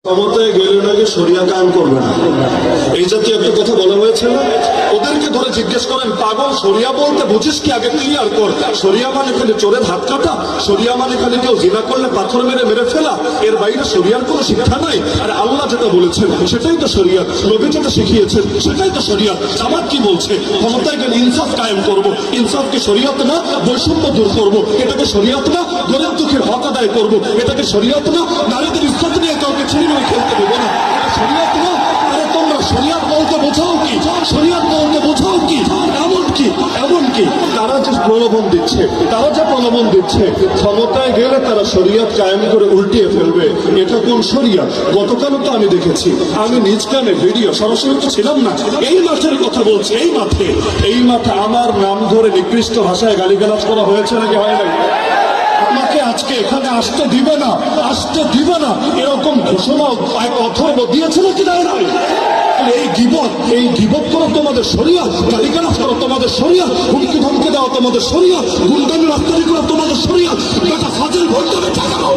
ক্ষমতায় গেলে নাকি শরিয়া কায়েম করবে না, এই জাতীয় একটা কথা বলা হয়েছে না? ওদেরকে ধরে জিজ্ঞেস করেন, পাগল শরিয়া বলতে বুঝিস কি? আগে ক্লিয়ার কর। শরিয়া মানে খালি চোরের হাত কাটা? শরিয়া মানে খালি কেউ জিনা করলে পাথর মেরে মেরে ফেলা? এর বাইরে শরিয়ার কোনো শিক্ষা নাই? আর আল্লাহ যেটা বলেছেন সেটাই তো শরিয়া, নবী যেটা শিখিয়েছেন সেটাই তো শরিয়া। আমার কি বলছে? ক্ষমতায় গেলে ইনসাফ কায়েম করবো। ইনসাফ কি শরিয়ত না? বৈষম্য দূর করবো, এটাকে শরিয়ত না? গরিব দুঃখের হক আদায় করবো, এটাকে শরিয়ত না? নারীদের ইজ্জত নিয়ে কাউকে ছিনিয়ে খেলতে দেবো না, এটা শরিয়ত না? আরে তোমরা শরিয়ত বলতে বোঝাও কি? শরিয়ত বলতে বোঝাও কি? এমনকি তারা যে প্রলোভন দিচ্ছে, ক্ষমতায় গেলে তারা শরিয়ত কায়েম করে উল্টিয়ে ফেলবে। এটা কোন শরিয়ত? গতকালও তো আমি দেখেছি, আমি নিজ কানে ভিডিও, সরাসরি তো ছিলাম না, এই মাঠের কথা বলছি। এই মাঠে আমার নাম ধরে নিকৃষ্ট ভাষায় গালিগালাজ করা হয়েছে নাকি হয় নাই? আমাকে আজকে এখানে আসতে দিবে না এরকম ঘোষণা অথর্ব দিয়েছে নাকি দেয় নাই? এই গিবত করো তোমাদের শরিয়ত, গালিগালাজ করো তোমাদের শরিয়ত, হুমকি ধমকি দেওয়া তোমাদের শরিয়ত, গুন্ডামি রাস্তারি করো তোমাদের শরিয়ত। বেটা ফাজিল ভোট দেবে টাকা দাও।